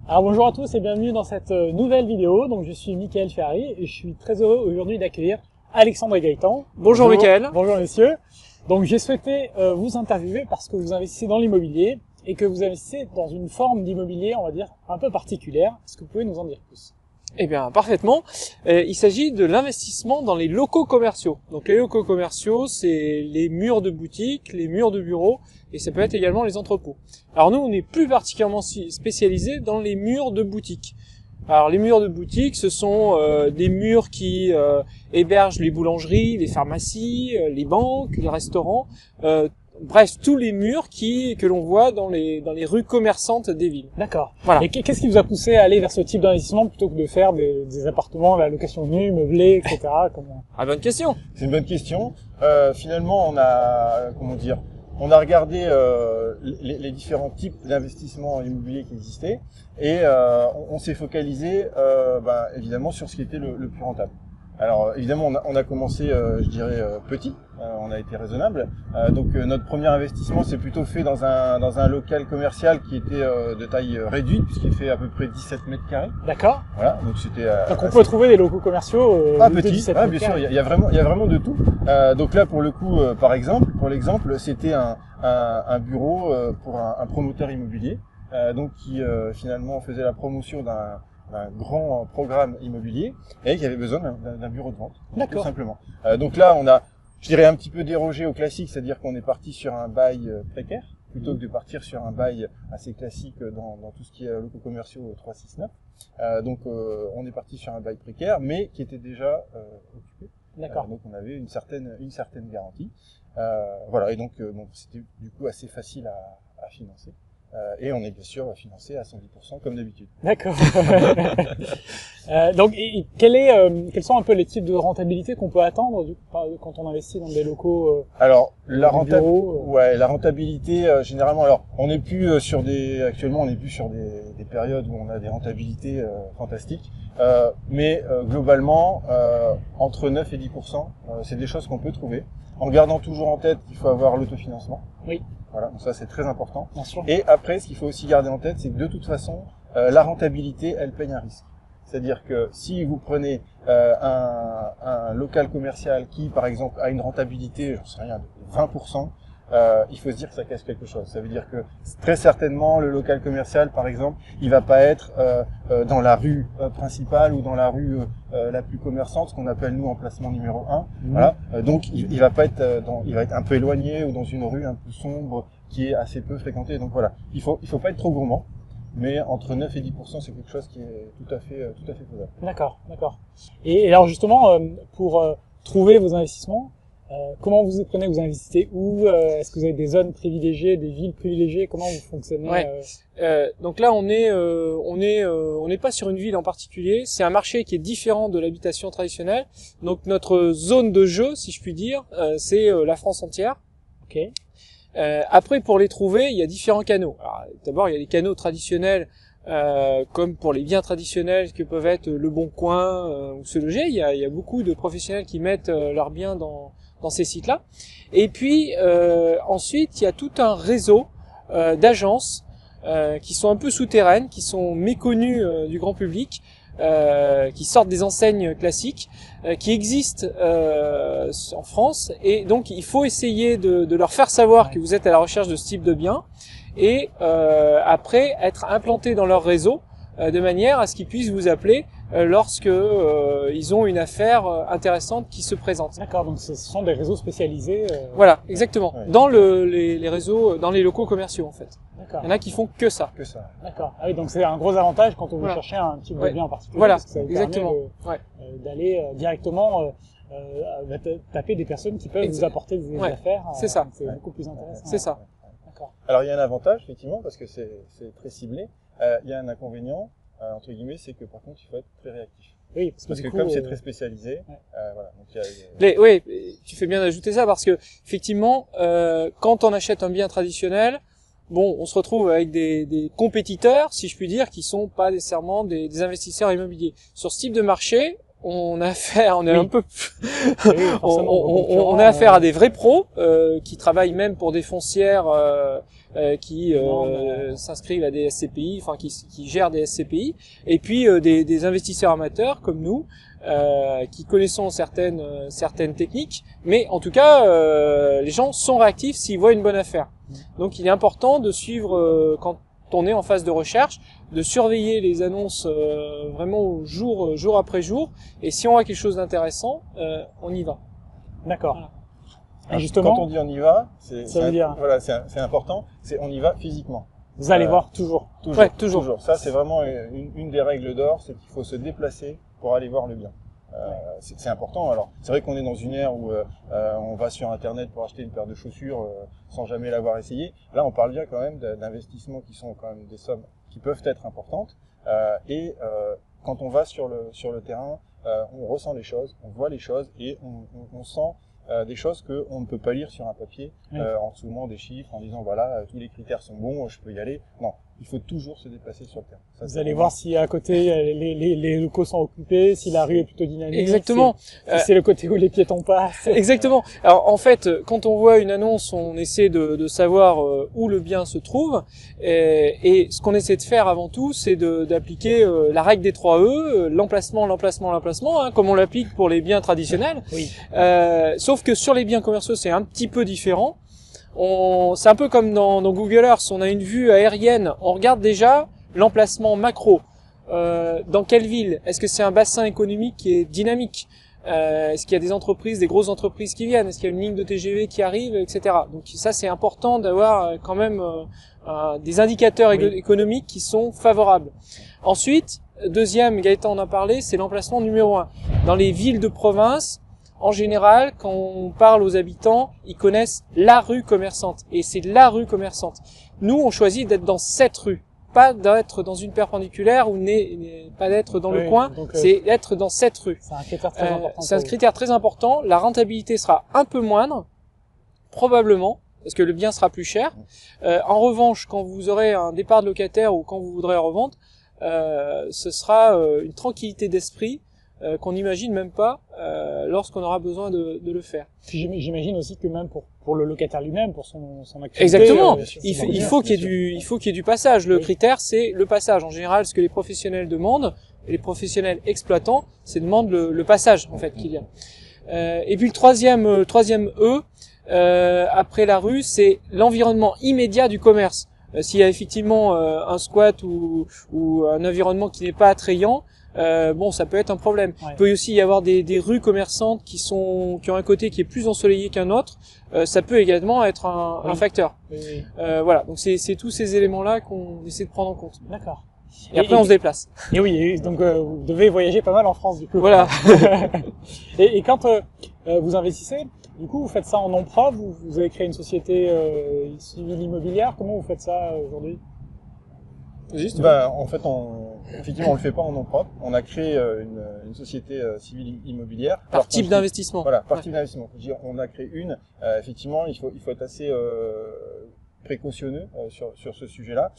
Alors bonjour à tous et bienvenue dans cette nouvelle vidéo. Donc je suis Mickaël Ferrari et je suis très heureux aujourd'hui d'accueillir Alexandre et Gaëtan. Bonjour Mickaël. Bonjour messieurs. Donc j'ai souhaité vous interviewer parce que vous investissez dans l'immobilier et que vous investissez dans une forme d'immobilier, on va dire, un peu particulière. Est-ce que vous pouvez nous en dire plus? Eh bien, parfaitement. Il s'agit de l'investissement dans les locaux commerciaux. Donc les locaux commerciaux, c'est les murs de boutique, les murs de bureaux, et ça peut être également les entrepôts. Alors nous, on est plus particulièrement spécialisés dans les murs de boutique. Alors les murs de boutique, ce sont des murs qui hébergent les boulangeries, les pharmacies, les banques, les restaurants, bref, tous les murs que l'on voit dans les rues commerçantes des villes. D'accord. Voilà. Et qu'est-ce qui vous a poussé à aller vers ce type d'investissement plutôt que de faire des appartements à la location nue, meublés, etc. Ah, bonne question. C'est une bonne question. Finalement, on a regardé les différents types d'investissements immobiliers qui existaient et on s'est focalisé évidemment sur ce qui était le plus rentable. Alors évidemment on a commencé petit, on a été raisonnable. Donc notre premier investissement s'est plutôt fait dans un local commercial qui était de taille réduite puisqu'il fait à peu près 17 mètres carrés. D'accord. Voilà, donc c'était donc on peut trouver des locaux commerciaux de 17 mètres bien carrés. sûr, il y a vraiment de tout. Donc là pour le coup pour l'exemple, c'était un bureau pour un promoteur immobilier donc qui finalement faisait la promotion d'un grand programme immobilier et qui avait besoin d'un bureau de vente, tout simplement. Donc là, on a, je dirais, un petit peu dérogé au classique, c'est-à-dire qu'on est parti sur un bail précaire, plutôt que de partir sur un bail assez classique dans tout ce qui est locaux commerciaux 369. Donc on est parti sur un bail précaire, mais qui était déjà occupé. D'accord. Donc on avait une certaine garantie. Voilà, et donc c'était du coup assez facile à financer. Et on est bien sûr financé à 110% comme d'habitude. D'accord. Donc, quels sont un peu les types de rentabilité qu'on peut attendre quand on investit dans des locaux Alors la rentabilité généralement. Alors on n'est plus actuellement on n'est plus sur des périodes où on a des rentabilités fantastiques. Mais globalement entre 9 et 10%, c'est des choses qu'on peut trouver. En gardant toujours en tête qu'il faut avoir l'autofinancement. Oui. Voilà, donc ça c'est très important. Bien sûr. Et après, ce qu'il faut aussi garder en tête, c'est que de toute façon, la rentabilité, elle paye un risque. C'est-à-dire que si vous prenez un local commercial qui, par exemple, a une rentabilité, j'en sais rien, de 20%, il faut se dire que ça cache quelque chose. Ça veut dire que très certainement, le local commercial, par exemple, il va pas être dans la rue principale ou dans la rue la plus commerçante, ce qu'on appelle nous emplacement numéro 1. Voilà. Donc il va pas être il va être un peu éloigné ou dans une rue un peu sombre qui est assez peu fréquentée. Donc voilà, il faut pas être trop gourmand, mais entre 9 et 10%, c'est quelque chose qui est tout à fait faisable. D'accord. Et alors justement, pour trouver vos investissements, comment vous prenez, vous investissez où? Est-ce que vous avez des zones privilégiées, des villes privilégiées? Comment vous fonctionnez? Donc là, on n'est pas sur une ville en particulier. C'est un marché qui est différent de l'habitation traditionnelle. Donc notre zone de jeu, si je puis dire, c'est la France entière. Ok. Après, pour les trouver, il y a différents canaux. Alors, d'abord, il y a les canaux traditionnels, comme pour les biens traditionnels que peuvent être Le Bon Coin ou Se Loger. Il y a beaucoup de professionnels qui mettent leurs biens dans ces sites-là. Et puis ensuite, il y a tout un réseau d'agences qui sont un peu souterraines, qui sont méconnues du grand public, qui sortent des enseignes classiques, qui existent en France. Et donc, il faut essayer de leur faire savoir que vous êtes à la recherche de ce type de biens et après être implanté dans leur réseau de manière à ce qu'ils puissent vous appeler lorsque ils ont une affaire intéressante qui se présente. D'accord, donc ce sont des réseaux spécialisés. Voilà, exactement. Ouais. Dans les réseaux, dans les locaux commerciaux en fait. D'accord. Il y en a qui font que ça. D'accord. Ah oui, donc c'est un gros avantage quand on veut Voilà. chercher un type de Ouais. bien en particulier. Voilà, parce que ça vous exactement. permet d'aller directement taper des personnes qui peuvent vous apporter des affaires. C'est ça. C'est beaucoup plus intéressant. C'est ça. D'accord. Alors il y a un avantage effectivement parce que c'est très ciblé. Il y a un inconvénient entre guillemets, c'est que par contre il faut être très réactif. Oui, Parce du que coup, comme c'est très spécialisé, ouais. voilà. Donc Oui, tu fais bien d'ajouter ça parce que effectivement, quand on achète un bien traditionnel, bon, on se retrouve avec des compétiteurs, si je puis dire, qui sont pas nécessairement des investisseurs immobiliers. Sur ce type de marché, on a affaire, on est Oui. un peu, Oui, forcément, on a affaire à des vrais pros qui travaillent même pour des foncières qui s'inscrivent à des SCPI, enfin qui gèrent des SCPI, et puis des investisseurs amateurs comme nous qui connaissons certaines techniques, mais en tout cas les gens sont réactifs s'ils voient une bonne affaire. Donc il est important de suivre quand on est en phase de recherche, de surveiller les annonces vraiment jour après jour, et si on voit quelque chose d'intéressant, on y va. D'accord. Voilà. Et justement, quand on dit on y va, ça veut dire voilà, c'est important, c'est on y va physiquement. vous allez voir toujours. Toujours, Ouais, toujours. Ça, c'est vraiment une des règles d'or, c'est qu'il faut se déplacer pour aller voir le bien. C'est important. Alors, c'est vrai qu'on est dans une ère où on va sur Internet pour acheter une paire de chaussures sans jamais l'avoir essayé. Là, on parle bien quand même d'investissements qui sont quand même des sommes qui peuvent être importantes. Quand on va sur le terrain, on ressent les choses, on voit les choses et on sent des choses qu'on ne peut pas lire sur un papier en soumant des chiffres, en disant voilà, tous les critères sont bons, je peux y aller. Non, il faut toujours se déplacer sur le terrain. Ça, Vous allez voir si à côté les locaux sont occupés, si la rue est plutôt dynamique. Exactement. Si c'est le côté où les piétons passent. Exactement. Alors en fait, quand on voit une annonce, on essaie de savoir où le bien se trouve, et ce qu'on essaie de faire avant tout, c'est d'appliquer la règle des 3 E, l'emplacement, hein, comme on l'applique pour les biens traditionnels. Oui. Sauf que sur les biens commerciaux, c'est un petit peu différent. C'est un peu comme dans Google Earth, on a une vue aérienne, on regarde déjà l'emplacement macro. Dans quelle ville? Est-ce que c'est un bassin économique qui est dynamique? Est-ce qu'il y a des entreprises, des grosses entreprises qui viennent? Est-ce qu'il y a une ligne de TGV qui arrive, etc. Donc ça, c'est important d'avoir quand même des indicateurs économiques qui sont favorables. Ensuite, deuxième, Gaëtan en a parlé, c'est l'emplacement numéro 1. Dans les villes de province, en général, quand on parle aux habitants, ils connaissent la rue commerçante. Et c'est la rue commerçante. Nous, on choisit d'être dans cette rue. Pas d'être dans une perpendiculaire ou pas d'être dans le coin, c'est d'être dans cette rue. C'est un critère très important. C'est un critère très important. La rentabilité sera un peu moindre, probablement, parce que le bien sera plus cher. En revanche, quand vous aurez un départ de locataire ou quand vous voudrez revendre, ce sera une tranquillité d'esprit qu'on n'imagine même pas lorsqu'on aura besoin de le faire. J'imagine aussi que même pour le locataire lui-même, pour son activité. Exactement. Il faut qu'il y ait du passage. Le critère, c'est le passage. En général, ce que les professionnels demandent, les professionnels exploitants, c'est demandent le passage en fait qu'il y a. Et puis le troisième E après la rue, c'est l'environnement immédiat du commerce. S'il y a effectivement un squat ou un environnement qui n'est pas attrayant, bon, ça peut être un problème. Ouais. Il peut aussi y avoir des rues commerçantes qui ont un côté qui est plus ensoleillé qu'un autre. Ça peut également être un facteur. Oui. Voilà. Donc c'est tous ces éléments-là qu'on essaie de prendre en compte. D'accord. Et après, on se déplace. Et oui, et donc vous devez voyager pas mal en France du coup. Voilà. Et quand vous investissez, du coup, vous faites ça en nom propre, vous avez créé une société civile immobilière. Comment vous faites ça aujourd'hui? Juste. En fait, effectivement, on le fait pas en nom propre. On a créé une société civile immobilière. Par type d'investissement. Voilà, par type d'investissement. Je veux dire, on a créé une. Effectivement, il faut être assez précautionneux sur ce sujet-là.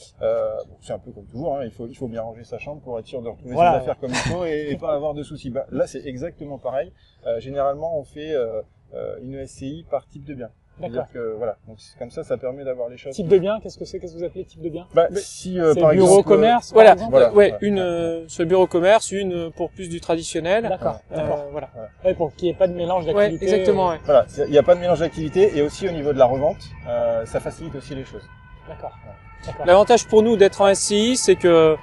C'est un peu comme toujours. Hein, il faut bien ranger sa chambre pour être sûr de retrouver ses affaires comme il faut et pas avoir de soucis. Là, c'est exactement pareil. Généralement, on fait une SCI par type de bien. C'est-à-dire que voilà, donc comme ça permet d'avoir les choses. Type de bien, qu'est-ce que vous appelez type de bien? Si c'est par bureau exemple, commerce, voilà, par exemple une sur le bureau commerce, une pour plus du traditionnel. D'accord. Voilà. Ouais, pour qu'il n'y ait pas de mélange d'activités. Ouais, exactement. Ouais. Voilà, il n'y a pas de mélange d'activités et aussi au niveau de la revente, ça facilite aussi les choses. D'accord. L'avantage pour nous d'être en SCI, c'est que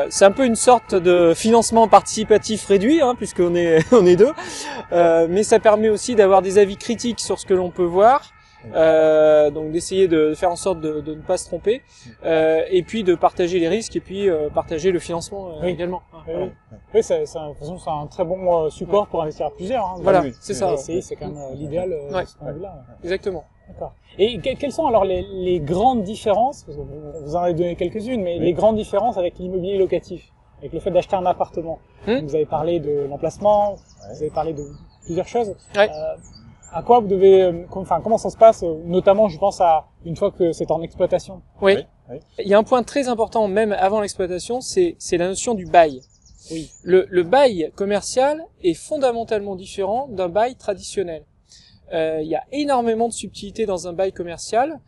c'est un peu une sorte de financement participatif réduit, hein, puisqu'on est deux, mais ça permet aussi d'avoir des avis critiques sur ce que l'on peut voir. Donc d'essayer de faire en sorte de ne pas se tromper, et puis de partager les risques et puis partager le financement également. Oui, c'est un très bon support pour investir à plusieurs. Hein. Voilà, c'est ça. C'est quand même l'idéal de ce point de vue-là. Exactement. D'accord. Et quelles sont alors les grandes différences, parce que vous en avez donné quelques-unes, mais les grandes différences avec l'immobilier locatif, avec le fait d'acheter un appartement? Vous avez parlé de l'emplacement, vous avez parlé de plusieurs choses. À quoi vous devez, comment ça se passe, notamment, je pense à une fois que c'est en exploitation. Oui. Il y a un point très important, même avant l'exploitation, c'est la notion du bail. Oui. Le bail commercial est fondamentalement différent d'un bail traditionnel. Il y a énormément de subtilités dans un bail commercial.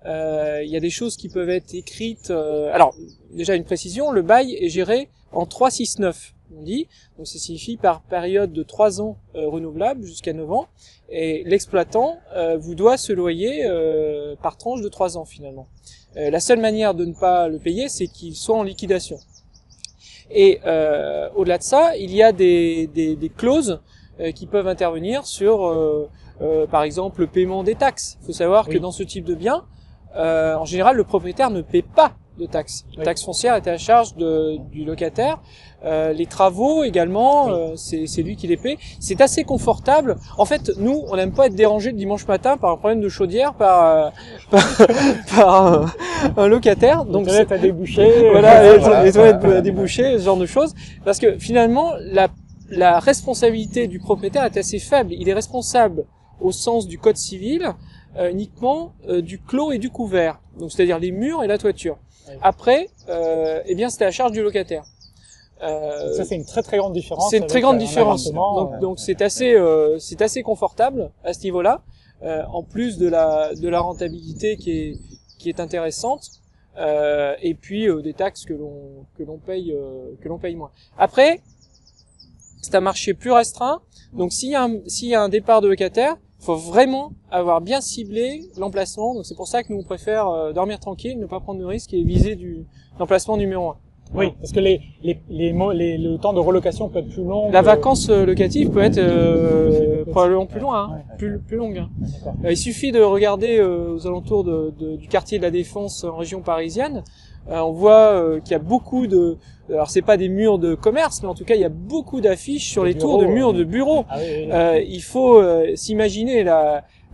Il y a des choses qui peuvent être écrites. Alors, déjà une précision, le bail est géré en 3-6-9, on dit. Donc ça signifie par période de 3 ans renouvelable jusqu'à 9 ans. Et l'exploitant vous doit ce loyer par tranche de 3 ans finalement. La seule manière de ne pas le payer, c'est qu'il soit en liquidation. Et au-delà de ça, il y a des clauses qui peuvent intervenir sur, par exemple, le paiement des taxes. Il faut savoir que dans ce type de bien, en général, le propriétaire ne paie pas de taxes. La taxe foncière est à la charge du locataire. Les travaux également, c'est lui qui les paie. C'est assez confortable. En fait, nous, on n'aime pas être dérangé le dimanche matin par un problème de chaudière, par un locataire. Donc, les toilettes à déboucher. Voilà, les toilettes à déboucher, ce genre de choses. Parce que finalement, la responsabilité du propriétaire est assez faible. Il est responsable au sens du code civil uniquement du clos et du couvert. Donc, c'est-à-dire les murs et la toiture. Après, eh bien, c'est à la charge du locataire. Ça, c'est une très très grande différence. C'est une très grande différence. Donc c'est assez confortable à ce niveau-là. En plus de la rentabilité qui est intéressante. Et puis des taxes que l'on paye moins. Après, c'est un marché plus restreint. Donc s'il y a un départ de locataire, il faut vraiment avoir bien ciblé l'emplacement. Donc c'est pour ça que nous on préfère dormir tranquille, ne pas prendre de risques et viser l'emplacement numéro 1. Oui, parce que le temps de relocation peut être plus long. La vacance locative peut être probablement plus loin, plus longue. Hein. Il suffit de regarder aux alentours du quartier de la Défense en région parisienne. On voit qu'il y a beaucoup de... Alors c'est pas des murs de commerce, mais en tout cas il y a beaucoup d'affiches sur les tours de murs de bureaux. Ah, oui. Il faut s'imaginer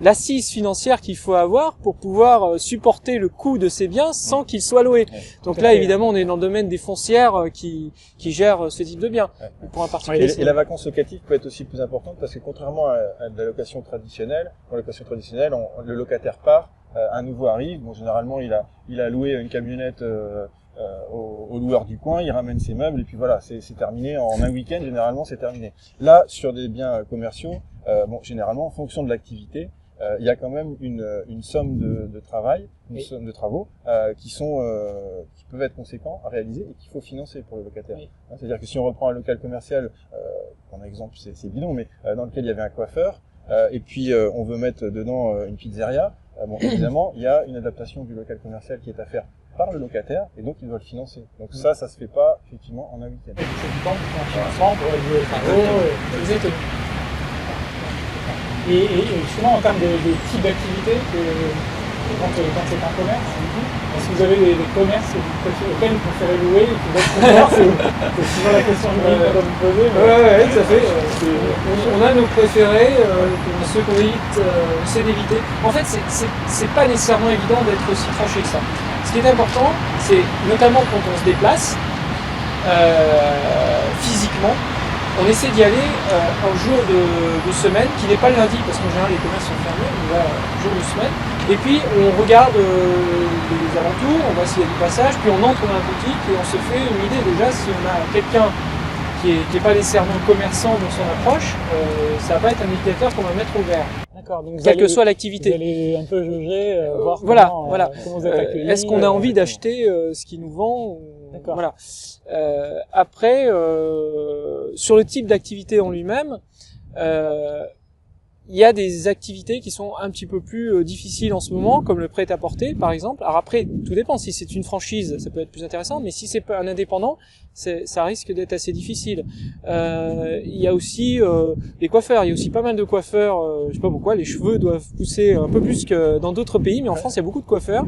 l'assise financière qu'il faut avoir pour pouvoir supporter le coût de ces biens sans qu'ils soient loués. Donc là, évidemment, on est dans le domaine des foncières qui gèrent ce type de biens. Pour un particulier, et la vacance locative peut être aussi plus importante parce que contrairement à la location traditionnelle, le locataire part, un nouveau arrive. Bon, généralement, il a loué une camionnette au loueur du coin, il ramène ses meubles et puis voilà, c'est terminé en un week-end. Généralement, c'est terminé. Là, sur des biens commerciaux, généralement, en fonction de l'activité, il y a quand même une somme de travail, somme de travaux qui peuvent être conséquents à réaliser et qu'il faut financer pour le locataire. Oui. C'est-à-dire que si on reprend un local commercial, un exemple c'est bidon, mais dans lequel il y avait un coiffeur et puis on veut mettre dedans une pizzeria, évidemment il y a une adaptation du local commercial qui est à faire par le locataire et donc il doit le financer. Donc ça se fait pas effectivement en un week-end. C'est du temps pour un financement pour réaliser les travaux. Et justement, en termes de type d'activité, quand c'est un commerce, est-ce que vous avez des commerces auxquels vous préférez louer et puis d'autres commerces c'est souvent la question que vous me posez. Ouais, tout à fait. On a nos préférés, ceux qu'on essaie d'éviter. En fait, c'est pas nécessairement évident d'être aussi tranché que ça. Ce qui est important, c'est notamment quand on se déplace physiquement, on essaie d'y aller un jour de semaine qui n'est pas le lundi parce qu'en général les commerces sont fermés, on va un jour de semaine et puis on regarde les alentours, on voit s'il y a du passage, puis on entre dans la boutique et on se fait une idée déjà si on a quelqu'un qui est pas nécessairement commerçant dans son approche, ça va pas être un indicateur qu'on va mettre au vert. D'accord, donc quelle que soit l'activité. Vous allez un peu jauger, voir comment vous êtes accueilli. Est-ce qu'on a envie d'acheter ce qui nous vend D'accord. Voilà. Après, sur le type d'activité en lui-même, il y a des activités qui sont un petit peu plus difficiles en ce moment, comme le prêt-à-porter, par exemple. Alors après, tout dépend. Si c'est une franchise, ça peut être plus intéressant, mais si c'est pas un indépendant, ça risque d'être assez difficile. Il y a aussi les coiffeurs. Il y a aussi pas mal de coiffeurs. Je sais pas pourquoi, les cheveux doivent pousser un peu plus que dans d'autres pays, mais en France, il y a beaucoup de coiffeurs.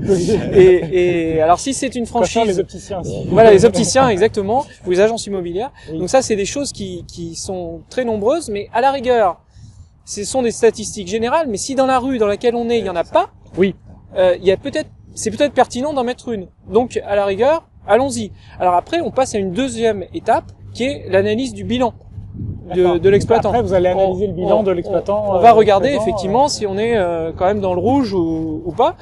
Et alors, si c'est une franchise, les opticiens aussi. Voilà, les opticiens, exactement, ou les agences immobilières. Oui. Donc ça, c'est des choses qui sont très nombreuses, mais à la rigueur, ce sont des statistiques générales, mais si dans la rue dans laquelle on est, il y en a pas, oui, c'est peut-être pertinent d'en mettre une. Donc, à la rigueur, allons-y. Alors après, on passe à une deuxième étape, qui est l'analyse du bilan de l'exploitant. Après, vous allez analyser le bilan de l'exploitant. On va regarder effectivement si on est quand même dans le rouge ou pas,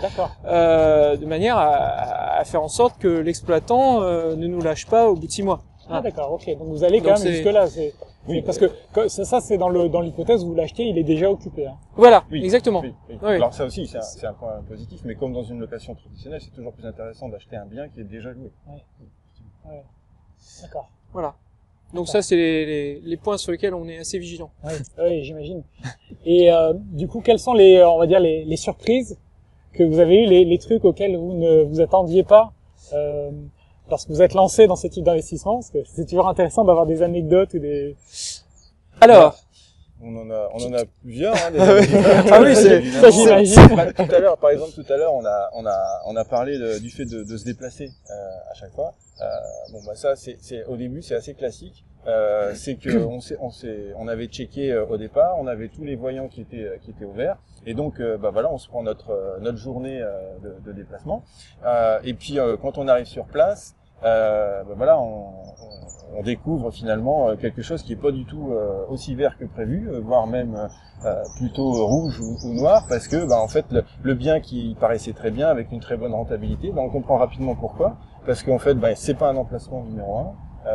de manière à faire en sorte que l'exploitant ne nous lâche pas au bout de 6 mois. Ah d'accord, ok. Donc vous allez quand Donc même jusque-là. C'est Oui, parce que ça c'est dans l'hypothèse où vous l'achetez, il est déjà occupé. Hein. Voilà, oui, exactement. oui, oui. Oui. Alors ça aussi, c'est un point positif, mais comme dans une location traditionnelle, c'est toujours plus intéressant d'acheter un bien qui est déjà loué. Ouais. D'accord. Voilà. Donc ça, c'est les points sur lesquels on est assez vigilant. Oui, j'imagine. Et du coup, quelles sont on va dire les surprises que vous avez eues, les trucs auxquels vous ne vous attendiez pas lorsque vous êtes lancé dans ce type d'investissement, parce que c'est toujours intéressant d'avoir des anecdotes ou des. Alors, On en a plusieurs. Hein, ah oui, ça j'imagine. Tout à l'heure, par exemple, on a parlé du fait de se déplacer à chaque fois. Bon, bah ça, au début, c'est assez classique. C'est que on avait checké au départ, on avait tous les voyants qui étaient ouverts, et donc, bah voilà, on se prend notre journée de déplacement. Et puis, quand on arrive sur place, bah voilà, on découvre finalement quelque chose qui est pas du tout aussi vert que prévu, voire même plutôt rouge ou noir, parce que bah en fait le bien qui paraissait très bien avec une très bonne rentabilité, bah on comprend rapidement pourquoi, parce qu'en fait bah c'est pas un emplacement numéro un.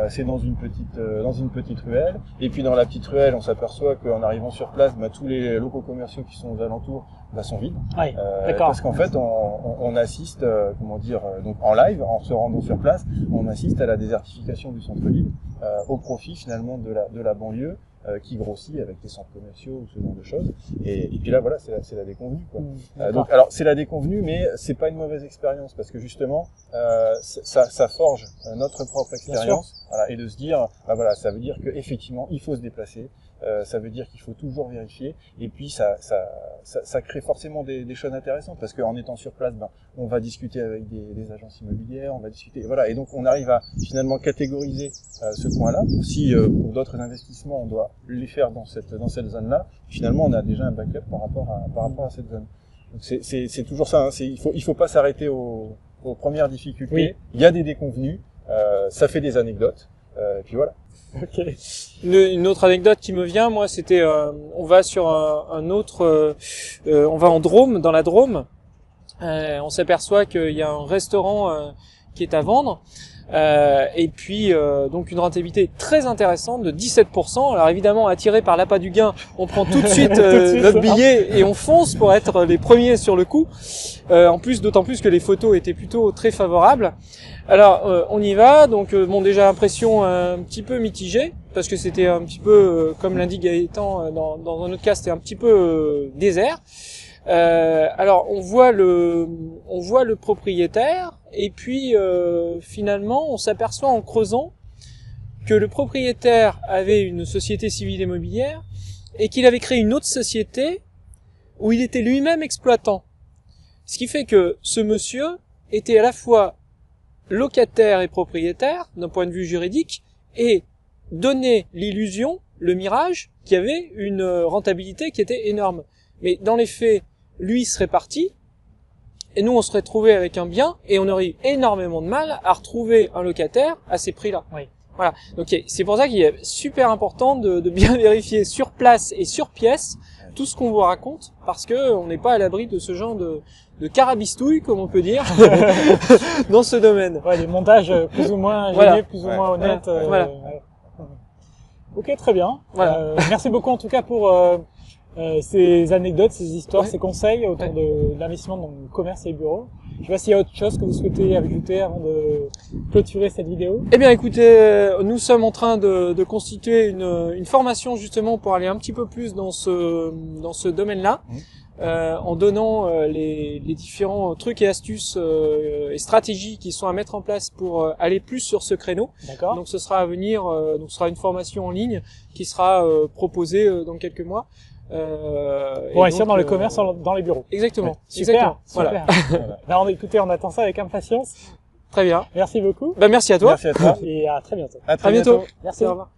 C'est dans une petite ruelle, et puis dans la petite ruelle on s'aperçoit qu'en arrivant sur place bah, tous les locaux commerciaux qui sont aux alentours bah, sont vides, Oui, d'accord. parce qu'en fait on assiste donc en live, en se rendant sur place, on assiste à la désertification du centre-ville au profit finalement de la banlieue qui grossit avec les centres commerciaux ou ce genre de choses, et puis là voilà c'est la déconvenue quoi. Donc alors c'est la déconvenue, mais c'est pas une mauvaise expérience, parce que justement ça forge notre propre expérience, voilà, et de se dire bah voilà, ça veut dire que effectivement il faut se déplacer, ça veut dire qu'il faut toujours vérifier, et puis ça crée forcément des choses intéressantes, parce qu'en étant sur place ben on va discuter avec des agences immobilières, on va discuter, voilà, et donc on arrive à finalement catégoriser ce coin-là. Si pour d'autres investissements on doit les faire dans cette zone-là, finalement on a déjà un backup par rapport à cette zone. Donc c'est toujours ça, hein, il faut pas s'arrêter aux premières difficultés. Oui. Il y a des déconvenues, ça fait des anecdotes, et puis voilà. Ok. une autre anecdote qui me vient, moi, c'était on va sur un autre, on va en Drôme, dans la Drôme. On s'aperçoit qu'il y a un restaurant qui est à vendre. Et puis donc une rentabilité très intéressante de 17%. Alors évidemment, attiré par l'appât du gain, on prend tout de suite notre billet et on fonce pour être les premiers sur le coup. En plus, d'autant plus que les photos étaient plutôt très favorables. Alors on y va, donc bon, déjà impression un petit peu mitigée, parce que c'était un petit peu comme l'indique Gaëtan dans un autre cas, c'était un petit peu désert. Alors on voit le propriétaire, et puis finalement on s'aperçoit en creusant que le propriétaire avait une société civile immobilière et qu'il avait créé une autre société où il était lui-même exploitant. Ce qui fait que ce monsieur était à la fois locataire et propriétaire d'un point de vue juridique, et donnait l'illusion, le mirage, qu'il y avait une rentabilité qui était énorme. Mais dans les faits, lui serait parti, et nous on serait trouvé avec un bien, et on aurait eu énormément de mal à retrouver un locataire à ces prix-là. Oui. Voilà. Donc c'est pour ça qu'il est super important de bien vérifier sur place et sur pièce tout ce qu'on vous raconte, parce que on n'est pas à l'abri de ce genre de carabistouille, comme on peut dire, dans ce domaine. Ouais, des montages plus ou moins ingénieux, Voilà. plus ou moins honnêtes. Voilà. Ok, très bien. Voilà. Merci beaucoup en tout cas pour ces anecdotes, ces histoires, Ouais. ces conseils autour de l'investissement dans le commerce et les bureaux. Je sais pas s'il y a autre chose que vous souhaitez ajouter avant de clôturer cette vidéo. Eh bien, écoutez, nous sommes en train de constituer une formation justement pour aller un petit peu plus dans ce domaine-là, en donnant les différents trucs et astuces et stratégies qui sont à mettre en place pour aller plus sur ce créneau. D'accord. Donc, ce sera à venir. Donc, ce sera une formation en ligne qui sera proposée dans quelques mois. Pour réussir dans le commerce, dans les bureaux. Exactement. Ouais. Super, Exactement. super. Voilà. Ben, écoutez, on attend ça avec impatience. Très bien. Merci beaucoup Merci à toi. Merci à toi. et à très bientôt. À très À bientôt. Merci. Au revoir.